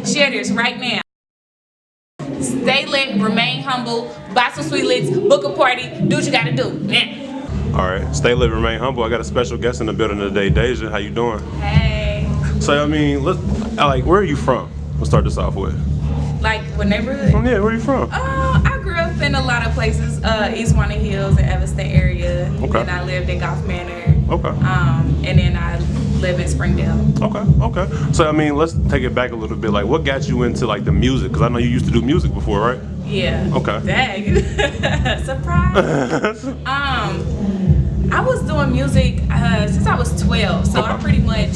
Share this right now. Stay lit, remain humble, buy some sweet licks, book a party, do what you gotta do. Yeah. All right, stay lit, remain humble. I got a special guest in the building today, Deja. How you doing? Hey. So I mean, where are you from? Let's start this off with. Like what neighborhood? Yeah, where are you from? I grew up in a lot of places. East Walnut Hills and Evanston area. Okay. And I lived in Golf Manor. Okay. And then I live in Springdale. Okay. So I mean, let's take it back a little bit. Like, what got you into like the music? Because I know you used to do music before, right? Yeah. Okay. Dang. Surprise. I was doing music since I was 12, so I pretty much,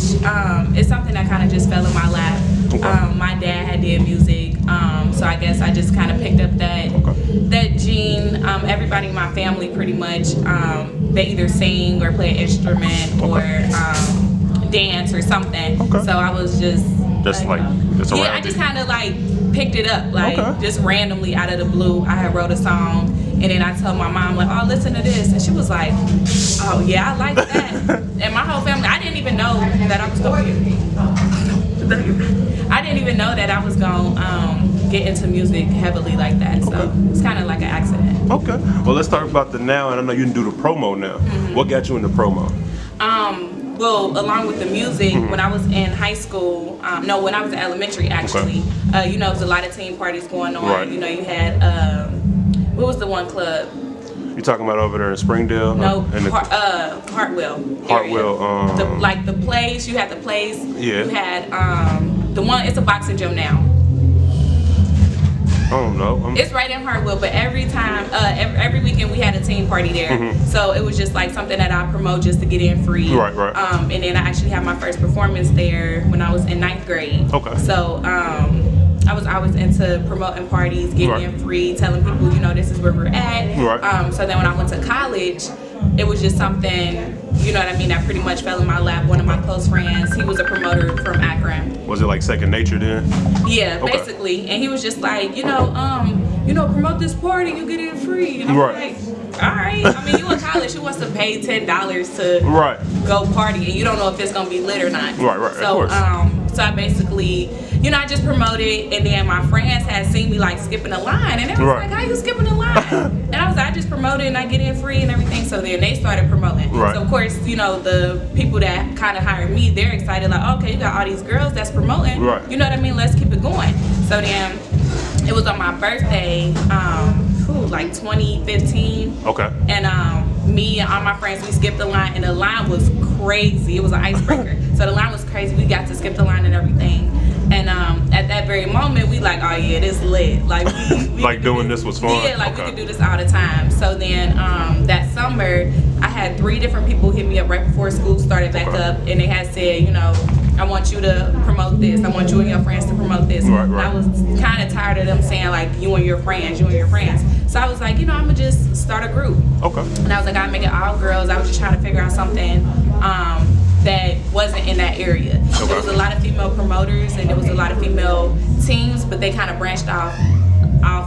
it's something that kind of just fell in my lap. Okay. My dad did music, so I guess I just kind of picked up that gene. Everybody in my family pretty much, they either sing or play an instrument or dance or something. Okay. So I was just around yeah, I just kind of like picked it up, like just randomly out of the blue. I had wrote a song, and then I told my mom like, "Oh, listen to this," and she was like, "Oh yeah, I like that." And my whole family, I didn't even know that I was going. I didn't even know that I was gonna get into music heavily like that. So it's kind of like an accident. Okay. Well, let's talk about the now, and I know you can do the promo now. What got you in the promo? Well, along with the music, when I was in high school, no, when I was in elementary, actually, you know, there was a lot of teen parties going on. Right. You know, you had, what was the one club? You talking about over there in Springdale? No, Hartwell. Hartwell. Like the place, you had the place. Yeah. You had the one, it's a boxing gym now. I don't know. It's right in Hartwell, but every time, every weekend we had a teen party there. So it was just like something that I promote just to get in free. Right. And then I actually had my first performance there when I was in 9th grade. Okay. So I was always into promoting parties, getting in free, telling people, you know, this is where we're at. Right. So then when I went to college, it was just something, you know what I mean, that pretty much fell in my lap. One of my close friends, he was a promoter from Akron. Was it like second nature then? Yeah, basically. And he was just like, you know, promote this party, you get in free. And I'm like, all right. I mean, you in college, who wants to pay $10 to go party, and you don't know if it's gonna be lit or not. Right. So, of course. So I basically, you know, I just promoted, and then my friends had seen me like skipping a line, and they was like, "How you skipping a line?" And I was like, "I just promoted, and I get in free and everything." So then they started promoting. Right. So of course, you know, the people that kind of hired me, they're excited, like, "Okay, you got all these girls that's promoting. Right. You know what I mean? Let's keep it going." So then it was on my birthday, like 2015. Okay. And me and all my friends, we skipped the line, and the line was crazy. It was an icebreaker. So the line was crazy. We got to skip the line and everything. And at that very moment, we like, oh yeah, this lit. Like we like doing this was fun. Yeah, like we could do this all the time. So then that summer, I had 3 different people hit me up right before school started back up, and they had said, you know, I want you to promote this. I want you and your friends to promote this. Right. And I was kind of tired of them saying like, you and your friends. So I was like, you know, I'm gonna just start a group. Okay. And I was like, I'll make it all girls. I was just trying to figure out something that wasn't in that area. Okay. There was a lot of female promoters, and there was a lot of female teams, but they kind of branched off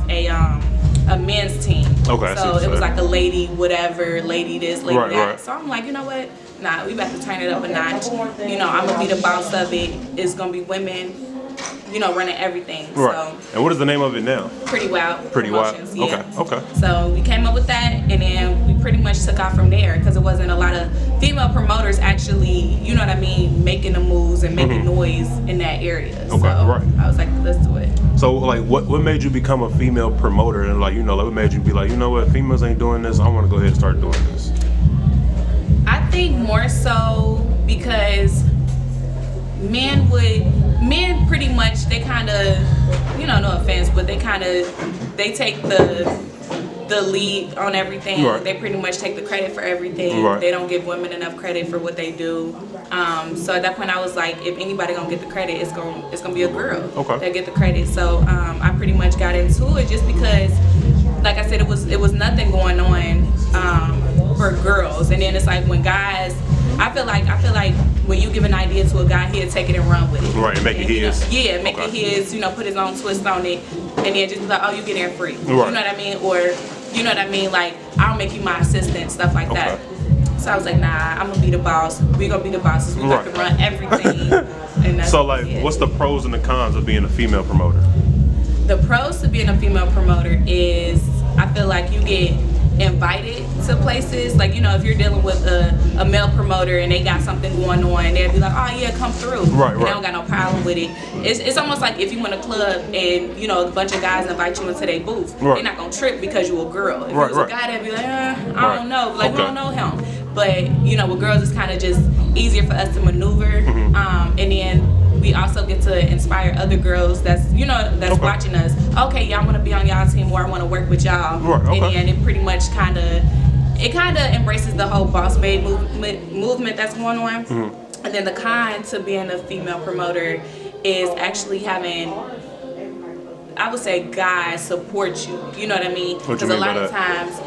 a men's team. Okay. So it was like a lady whatever, lady this, lady that. Right. So I'm like, you know what? Nah, we about to turn it up a notch. You know, I'm gonna be the boss of it. It's gonna be women, you know, running everything. Right. So And what is the name of it now? Pretty Wild. Pretty Wild. Promotions, yeah. Okay. So we came up with that, and then we pretty much took off from there, because it wasn't a lot of female promoters actually, you know what I mean, making the moves and making noise in that area. Okay, so right. I was like, let's do it. So like, what made you become a female promoter, and like, you know, like, what made you be like, you know what, females ain't doing this, I want to go ahead and start doing this? I think more so because men pretty much, they kind of, you know, no offense, but they take the lead on everything. Right. They pretty much take the credit for everything. Right. They don't give women enough credit for what they do. So at that point I was like, if anybody gonna get the credit, it's gonna be a girl that get the credit. So I pretty much got into it just because, like I said, it was nothing going on for girls. And then it's like when guys, I feel like when you give an idea to a guy, he'll take it and run with it. Right, and make it his. Yeah, make it his, you know, put his own twist on it, and then just be like, oh, you get in free. Right. You know what I mean? Or, you know what I mean? Like, I'll make you my assistant, stuff like that. So I was like, nah, I'm gonna be the boss. We're gonna be the bosses. We got to run everything. And that's So like, what's the pros and the cons of being a female promoter? The pros to being a female promoter is I feel like you get invited to places. Like, you know, if you're dealing with a male promoter and they got something going on, they'll be like, oh yeah, come through. Right. They don't got no problem with it. It's almost like if you in a club and, you know, a bunch of guys invite you into their booth, they're not gonna trip because you a girl. If you was a guy, they'd be like, I don't know, like we don't know him. But, you know, with girls, it's kind of just easier for us to maneuver. And then we also get to inspire other girls that's watching us. Okay, y'all want to be on y'all team, or I want to work with y'all. And it pretty much kind of embraces the whole boss babe movement that's going on. And then the con to being a female promoter is actually having, I would say, guys support you. You know what I mean? Because a lot of times,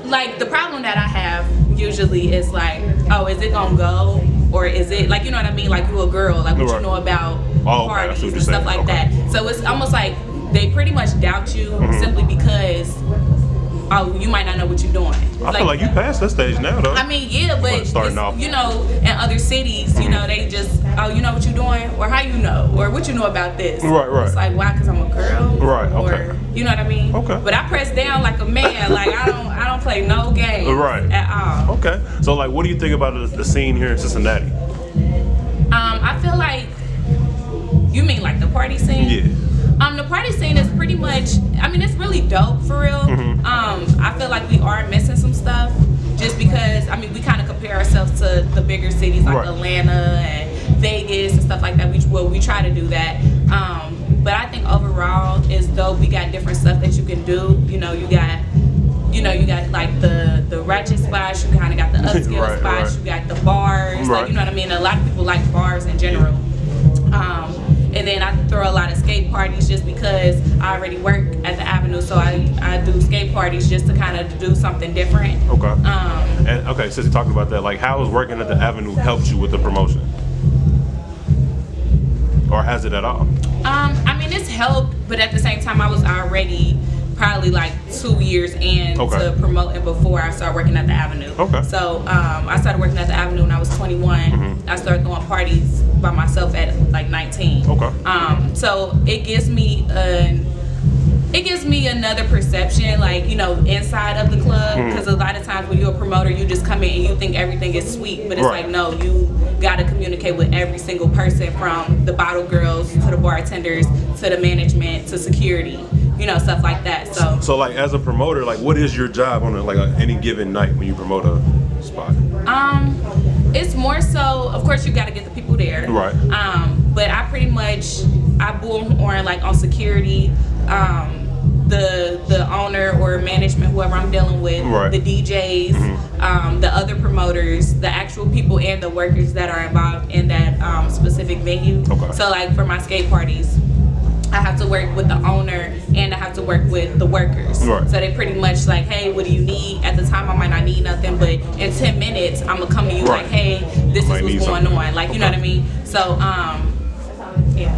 like the problem that I have usually is like, oh, is it gonna go? Or is it, like, you know what I mean? Like, you a girl, like, what you know about parties and stuff like that. So it's almost like they pretty much doubt you simply because, oh, you might not know what you're doing. I feel like you passed that stage now, though. I mean, yeah, but starting off, you know, in other cities, you know, they just, oh, you know what you're doing? Or how you know? Or what you know about this? Right. It's like, why? Because I'm a girl? Right, Or, you know what I mean? But I press down like a man. Like, I don't play no games at all. Okay. So, like, what do you think about the scene here in Cincinnati? I feel like, you mean like the party scene? Yeah. The party scene is pretty much, I mean, it's really dope for real. I feel like we are missing some stuff just because, I mean, we kind of compare ourselves to the bigger cities like Atlanta and Vegas and stuff like that. We try to do that. But I think overall it's dope. We got different stuff that you can do. You know, you got like the ratchet spots, you kind of got the upscale spots, you got the bars, like, you know what I mean? A lot of people like bars in general. And then I throw a lot of skate parties just because I already work at the Avenue, so I do skate parties just to kind of do something different. And since you talked about that, like, how has working at the Avenue helped you with the promotion? Or has it at all? I mean, it's helped, but at the same time, I was already probably like 2 years in to promoting before I started working at the Avenue. So I started working at the Avenue when I was 21. I started throwing parties by myself at like 19. So it gives me another perception, like, you know, inside of the club, because a lot of times when you're a promoter, you just come in and you think everything is sweet, but it's like, no, you got to communicate with every single person, from the bottle girls to the bartenders to the management to security, you know, stuff like that. So like, as a promoter, like, what is your job on any given night when you promote a spot? It's more so, of course, you got to get the people there. But I pretty much, I bullhorn like on security, the owner or management, whoever I'm dealing with, the DJs, the other promoters, the actual people and the workers that are involved in that specific venue. So like for my skate parties, I have to work with the owner and I have to work with the workers. So they pretty much like, hey, what do you need? At the time, I might not need nothing, but in 10 minutes, I'm gonna come to you like, hey, this is what's going on. Like, you know what I mean? So, yeah.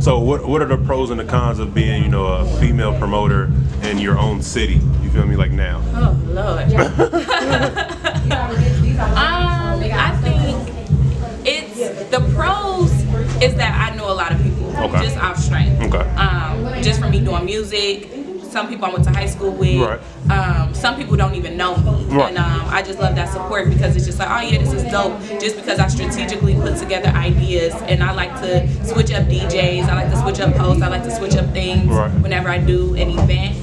So what are the pros and the cons of being, you know, a female promoter in your own city? You feel me, like now? Oh Lord. I think the pros is that I know a lot of people just off strength. Just from me doing music. Some people I went to high school with. Some people don't even know me. And I just love that support, because it's just like, oh yeah, this is dope. Just because I strategically put together ideas, and I like to switch up DJs, I like to switch up hosts, I like to switch up things whenever I do an event.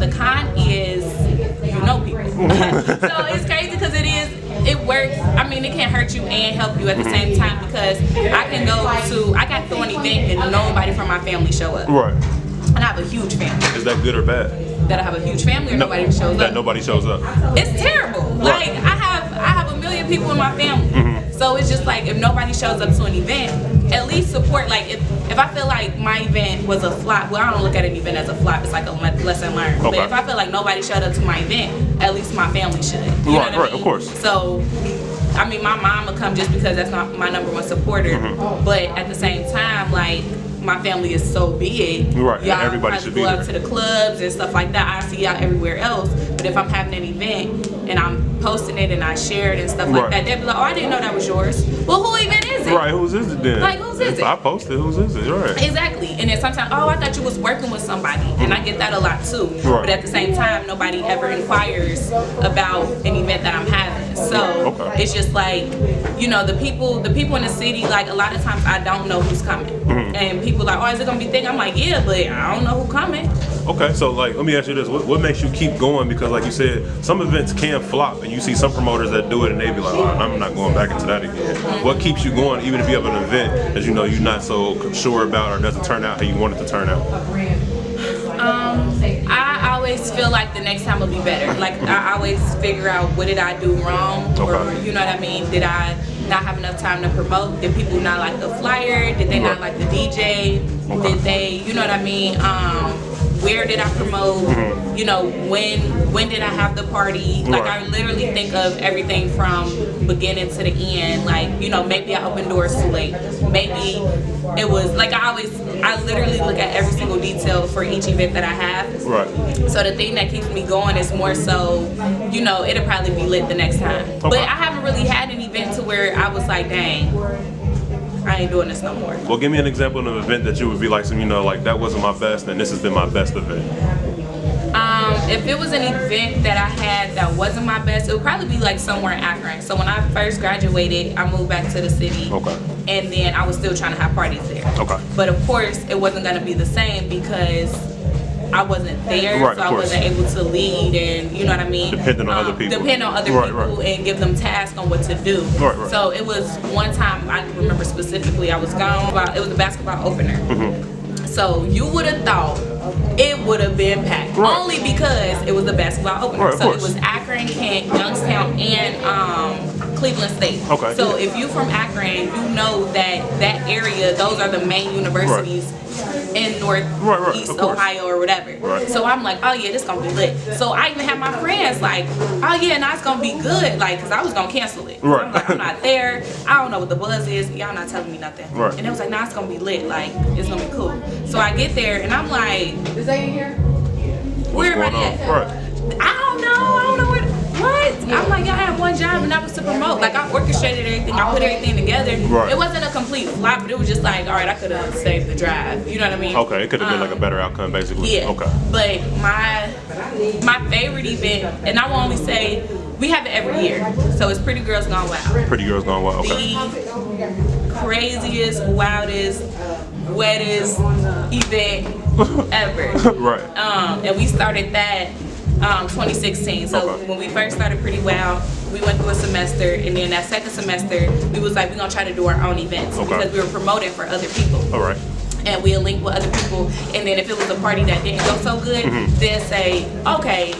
The con is, you know people. So it's crazy because it works. I mean, it can hurt you and help you at the same time, because I can throw an event and nobody from my family show up. And I have a huge family. Is that good or bad? That I have a huge family, or nobody shows up? That nobody shows up. It's terrible. Like, I have a million people in my family. So it's just like, if nobody shows up to an event, at least support. Like, if I feel like my event was a flop, well, I don't look at an event as a flop. It's like a lesson learned. But if I feel like nobody showed up to my event, at least my family should. You know what I mean? Of course. So, I mean, my mom would come just because that's not my number one supporter. But at the same time, like, my family is so big. Right, y'all everybody should be go there. out to the clubs and stuff like that. I see y'all everywhere else. But if I'm having an event and I'm posting it and I share it and stuff like that, they'd be like, oh, I didn't know that was yours. Well, who even is it? Right, whose is it then? Like, whose is if it? I posted, whose is it? Right. Exactly. And then sometimes, oh, I thought you was working with somebody. And I get that a lot too. Right. But at the same time, nobody ever inquires about an event that I'm having. So it's just like, you know, the people in the city, like a lot of times I don't know who's coming. And people like, oh, is it gonna be thick? I'm like, yeah, but I don't know who's coming. Okay, so like, let me ask you this: what makes you keep going? Because like you said, some events can flop, and you see some promoters that do it, and they be like, oh, I'm not going back into that again. What keeps you going, even if you have an event that you know you're not so sure about or doesn't turn out how you want it to turn out? I always feel like the next time will be better. Like I always figure out what did I do wrong, or you know what I mean? Did I not have enough time to promote? Did people not like the flyer? Did they not like the DJ? Did they, you know what I mean? Where did I promote? You know, when did I have the party? Like I literally think of everything from beginning to the end. Like, you know, maybe I opened doors too late. Maybe it was like I literally look at every single detail for each event that I have. Right. So the thing that keeps me going is more so, you know, it'll probably be lit the next time. But I haven't really had an event to where I was like, dang, I ain't doing this no more. Well, give me an example of an event that you would be like, you know, like that wasn't my best, and this has been my best event. If it was an event that I had that wasn't my best, it would probably be like somewhere in Akron. So when I first graduated, I moved back to the city. And then I was still trying to have parties there. But of course, it wasn't going to be the same because I wasn't there, so I wasn't able to lead and, you know what I mean? Depending on other people. Depend on other people and give them tasks on what to do. So it was one time, I remember specifically, I was gone, it was a basketball opener. So you would have thought it would have been packed, only because it was the basketball opener. So it was Akron, Kent, Youngstown, and Cleveland State. So if you're from Akron, you know that area, those are the main universities in Northeast Ohio or whatever. So I'm like, oh yeah, this gonna be lit. So I even had my friends like, oh yeah, now it's gonna be good, like, cause I was gonna cancel it. I'm like, I'm not there. I don't know what the buzz is. Y'all not telling me nothing. And it was like, nah, it's gonna be lit. Like, it's gonna be cool. So I get there and I'm like, is they in here? Where everybody at? I don't know where. What? I'm like, y'all had one job and that was to promote. Like, I orchestrated everything, I put everything together. It wasn't a complete flop, but it was just like, all right, I could have saved the drive. You know what I mean? It could have been like a better outcome, basically. But my favorite event, and I will only say, we have it every year. So it's Pretty Girls Gone Wild. Pretty Girls Gone Wild, The craziest, wildest, wettest event ever. And we started that 2016. So when we first started Pretty Wild, we went through a semester, and then that second semester, we was like, we're gonna try to do our own events because we were promoting for other people. And we'll link with other people, and then if it was a party that didn't go so good, then say, okay,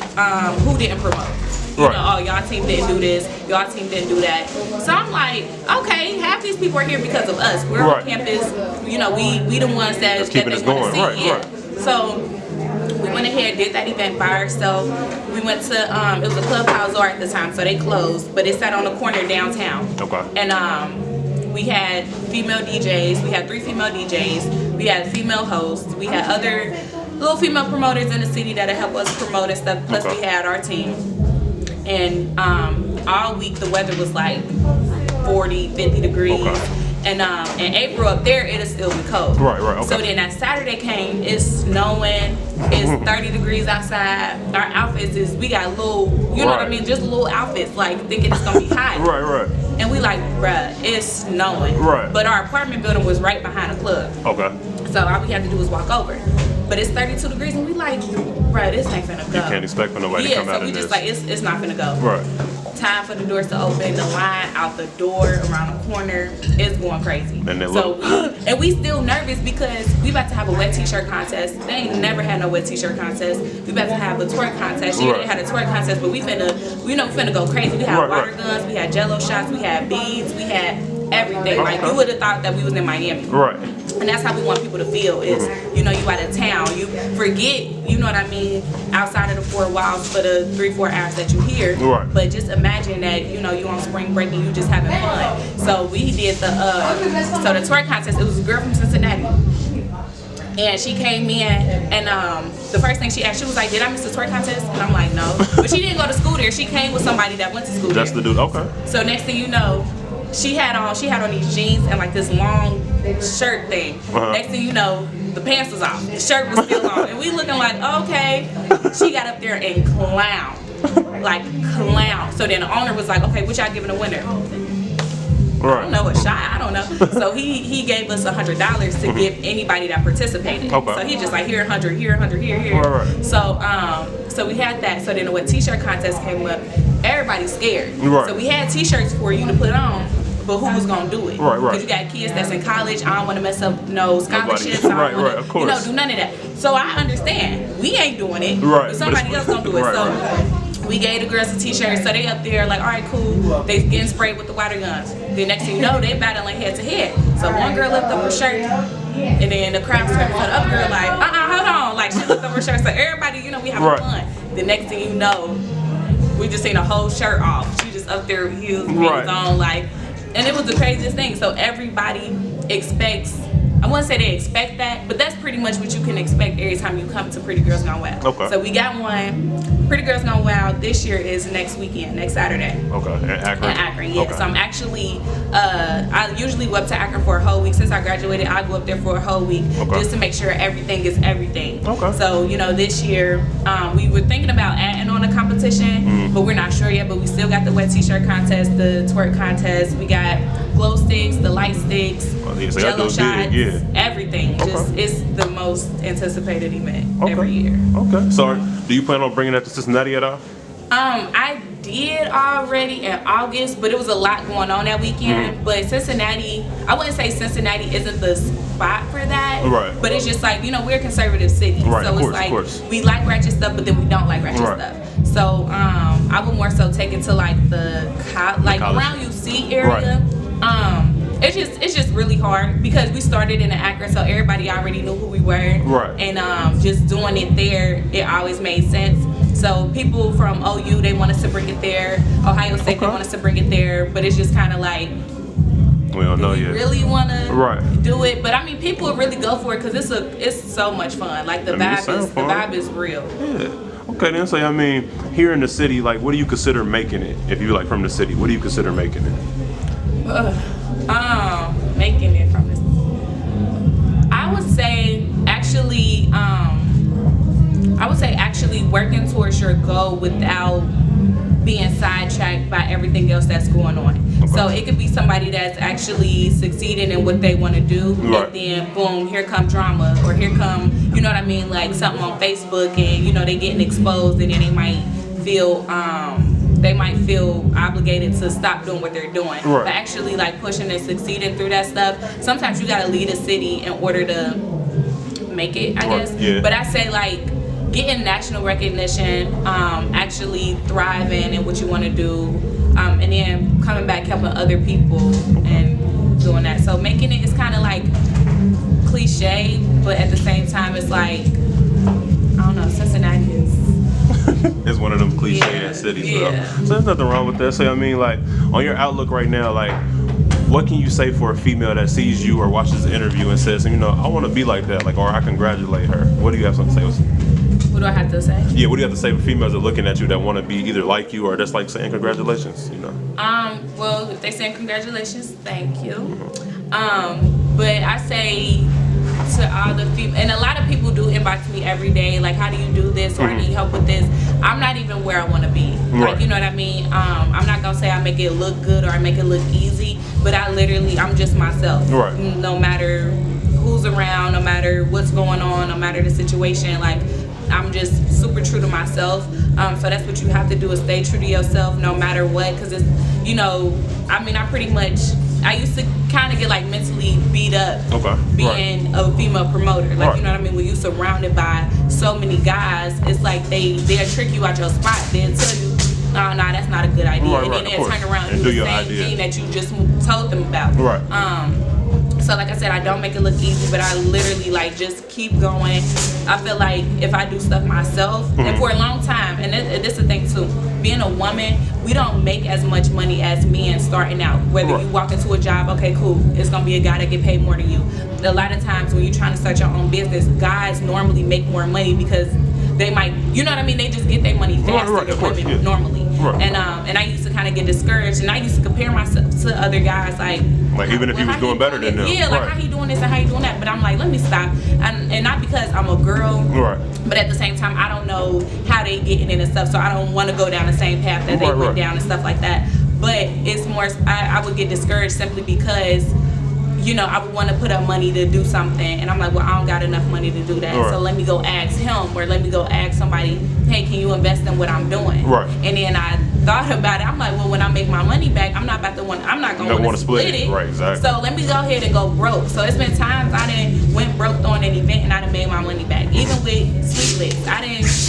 who didn't promote? You know, oh, y'all team didn't do this, y'all team didn't do that. So I'm like, okay, half these people are here because of us. We're on campus, you know, we the ones that they want to see. So we went ahead, did that event by ourselves. We went to, it was a Clubhouse Art at the time, so they closed, but it sat on the corner downtown. And we had female DJs, we had 3 female DJs, we had female hosts, we had other little female promoters in the city that help us promote and stuff, plus we had our team. And all week the weather was like 40, 50 degrees. And in April up there, it'll still be cold. So then that Saturday came, it's snowing, it's 30 degrees outside. Our outfits we got little, you know what I mean, just little outfits, like thinking it's gonna be hot. And we like, bruh, it's snowing. But our apartment building was right behind the club. So all we had to do was walk over. But it's 32 degrees and we like, bruh, this ain't finna go. You can't expect for nobody to come out of this. So we just like, it's not finna go. Time for the doors to open, the line out the door, around the corner, it's going crazy. And we still nervous because we about to have a wet t-shirt contest. They ain't never had no wet t-shirt contest. We about to have a twerk contest. She didn't have a twerk contest, but we finna go crazy. We had water guns, we had jello shots, we had beads, we had everything. Like, you would have thought that we was in Miami. And that's how we want people to feel is, you know, you out of town. You forget, you know what I mean, outside of the 4 walls for the 3-4 hours that you here. But just imagine that, you know, you on spring break and you just having fun. So we did the twerk contest. It was a girl from Cincinnati. And she came in, and the first thing she asked, she was like, "Did I miss the twerk contest?" And I'm like, "No." But she didn't go to school there. She came with somebody that went to school That's there. the dude. Okay. So next thing you know, she had on these jeans and like this long shirt thing. Next thing you know, the pants was off. The shirt was still on. And we looking like, okay. She got up there and clown. Like clown. So then the owner was like, okay, what y'all giving the winner? I don't know, a shot, I don't know. So he gave us $100 to give anybody that participated. Okay. So he just like, here 100, here 100, here. Right. So we had that. So then when t-shirt contest came up, everybody's scared. Right. So we had t-shirts for you to put on, but who was gonna do it? Right. Because you got kids that's in college. I don't want to mess up no scholarships. I don't wanna, of course. do none of that. So I understand. We ain't doing it. Right. But somebody else gonna do it. We gave the girls a t-shirt, so they up there like, all right, cool. They getting sprayed with the water guns. The next thing you know, they battling head to head. So one girl lifted up her shirt, and then the crowd screamed for the other girl like, hold on. Like she lifted up her shirt, so everybody, we having fun. The next thing you know, we just seen a whole shirt off. She just up there, heels, pants on, like, and it was the craziest thing. So everybody expects. I wouldn't say they expect that, but that's pretty much what you can expect every time you come to Pretty Girls Gone Wild. Okay. So we got one. Pretty Girls Gone Wild this year is next weekend, next Saturday. Okay. In Akron? In Akron, yeah. Okay. So I'm actually, I usually go up to Akron for a whole week. Since I graduated, I go up there for a whole week just to make sure everything is everything. Okay. So, this year, we were thinking about adding on a competition, but we're not sure yet. But we still got the wet t-shirt contest, the twerk contest. We got glow sticks, the light sticks, so jello shots, big, everything. Just it's the most anticipated event every year. Okay. So do you plan on bringing that to Cincinnati at all? I did already in August, but it was a lot going on that weekend. But Cincinnati, I wouldn't say Cincinnati isn't the spot for that. Right. But it's just like, we're a conservative city. Right, So of it's course. we like ratchet stuff, but then we don't like ratchet stuff. So I would more so take it to like the around UC area. It's just really hard because we started in Akron, so everybody already knew who we were. Right. And just doing it there, it always made sense. So people from OU, they want us to bring it there. Ohio State, they want us to bring it there. But it's just kind of like, we don't know yet. Really want to do it? But I mean, people really go for it because it's so much fun. Like the vibe is real. Yeah. Okay, then. So I mean, here in the city, like, what do you consider making it? If you like from the city, what do you consider making it? Making it from this. I would say actually working towards your goal without being sidetracked by everything else that's going on. Okay. So it could be somebody that's actually succeeding in what they want to do, and then boom, here come drama, or here come, like something on Facebook, and they getting exposed, and then they might feel obligated to stop doing what they're doing. But actually like pushing and succeeding through that stuff, sometimes you gotta lead a city in order to make it, I guess. Yeah. But I say like getting national recognition, actually thriving in what you want to do, and then coming back helping other people and doing that. So making it is kind of like cliche, but at the same time it's like, I don't know, Cincinnati is it's one of them cliche cities. So there's nothing wrong with that. So I mean, like, on your outlook right now, like, what can you say for a female that sees you or watches the interview and says, I want to be like that, like, or I congratulate her? What do you have something to say? What do I have to say? Yeah, what do you have to say for females that are looking at you that want to be either like you or just like saying congratulations? Well, if they say congratulations, thank you. But I say to all the females, and a lot of people do inbox me every day, like, how do you do this, or I need help with this. I'm not even where I want to be. Like, you know what I mean? I'm not gonna say I make it look good or I make it look easy, but I'm just myself. No matter who's around, no matter what's going on, no matter the situation, like, I'm just super true to myself. So that's what you have to do, is stay true to yourself no matter what, because it's, I used to kind of get like mentally beat up being a female promoter. Like, you know what I mean? When you're surrounded by so many guys, it's like they'll trick you out your spot. They'll tell you, no, that's not a good idea. And then they'll turn around and do the same thing that you just told them about. So like I said, I don't make it look easy, but I literally like just keep going. I feel like if I do stuff myself, and for a long time, and this is the thing too, being a woman, we don't make as much money as men starting out. Whether you walk into a job, okay, cool, it's gonna be a guy that get paid more than you. A lot of times when you're trying to start your own business, guys normally make more money because they might, you know what I mean, they just get their money faster than women normally. And I used to kind of get discouraged, and I used to compare myself to other guys, like even if he was doing better than them. Yeah, like how he doing this and how he doing that. But I'm like, let me stop. And not because I'm a girl, but at the same time, I don't know how they getting in and stuff, so I don't want to go down the same path that they went down and stuff like that. But it's more, I would get discouraged simply because, you know, I would want to put up money to do something, and I'm like, well, I don't got enough money to do that, so let me go ask him, or let me go ask somebody, hey, can you invest in what I'm doing? And then I thought about it. I'm like, well, when I make my money back, I'm not going to want to split it. So let me go ahead and go broke. So it's been times I done went broke doing an event and I done made my money back. Even with sweetliqs,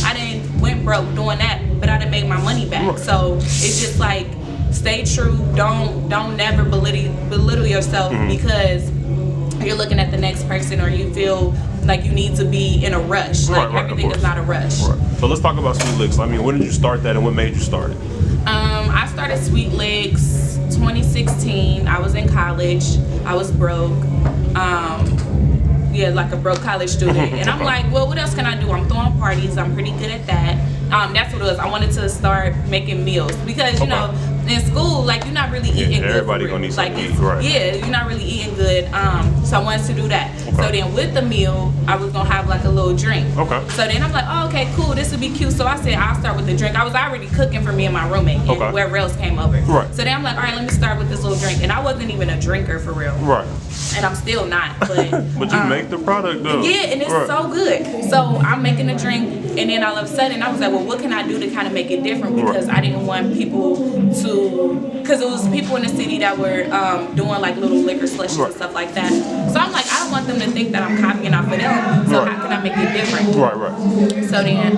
I didn't went broke doing that, but I done made my money back. So it's just like, stay true. Don't never belittle yourself because you're looking at the next person, or you feel like you need to be in a rush. Like everything is not a rush. So let's talk about sweetliqs. I mean, when did you start that, and what made you start it? I started sweetliqs 2016. I was in college. I was broke. Yeah, like a broke college student. And I'm like, well, what else can I do? I'm throwing parties. I'm pretty good at that. That's what it was. I wanted to start making meals because, you know, in school, like, you're not really eating good. Everybody gonna need something to eat, Yeah, you're not really eating good. So I wanted to do that. So then with the meal, I was gonna have like a little drink. So then I'm like, oh, okay, cool, this would be cute. So I said, I'll start with the drink. I was already cooking for me and my roommate, and whoever else came over. So then I'm like, all right, let me start with this little drink. And I wasn't even a drinker for real. And I'm still not, but but you make the product though. Yeah, and it's so good. So I'm making a drink, and then all of a sudden I was like, well, what can I do to kind of make it different? Because I didn't want people to, because it was people in the city that were doing like little liquor slushies and stuff like that. So I'm like, I don't want them to think that I'm copying off of them. So how can I make it different? So then,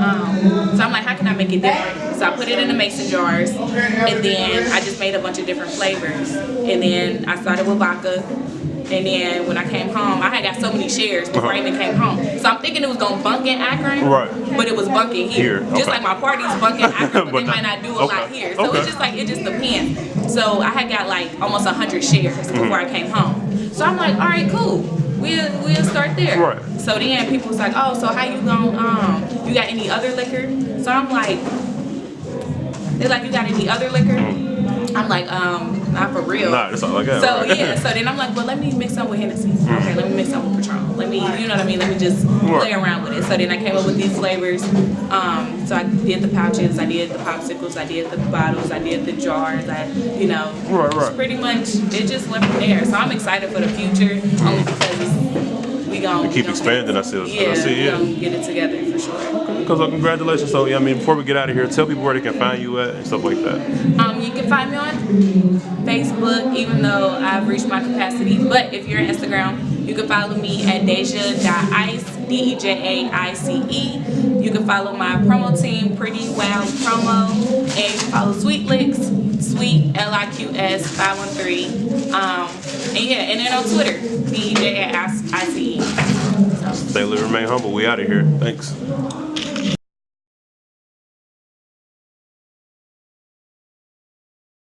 so I'm like, how can I make it different? So I put it in the mason jars, and then I just made a bunch of different flavors. And then I started with vodka. And then when I came home, I had got so many shares before I even came home. So I'm thinking it was going to bunk in Akron, but it was bunking here. Just like my parties bunk in Akron, but they might not do a lot here. So it's just like, it just depends. So I had got like almost 100 shares before I came home. So I'm like, all right, cool. We'll start there. So then people was like, oh, so how you gonna, you got any other liquor? So I'm like, they're like, you got any other liquor? I'm like, not for real. Nah, that's all I got. So yeah, so then I'm like, well, let me mix some with Hennessy. Okay, let me mix some with Patron. Let me, you know what I mean? Let me just play around with it. So then I came up with these flavors. So I did the pouches, I did the popsicles, I did the bottles, I did the jars. You know, it's pretty much, it just went from there. So I'm excited for the future, only because we keep expanding ourselves. Yeah, we're gonna get it together for sure. Because congratulations. So yeah, I mean, before we get out of here, tell people where they can find you at and stuff like that. You can find me on Facebook, even though I've reached my capacity. But if you're on Instagram, you can follow me at deja.ice, DEJAICE. You can follow my promo team, Pretty Wow Promo, and you can follow sweetliqs, Sweet LIQS 513. And yeah, and then on Twitter, DEJAICE. Stay, live, remain humble. We out of here. Thanks.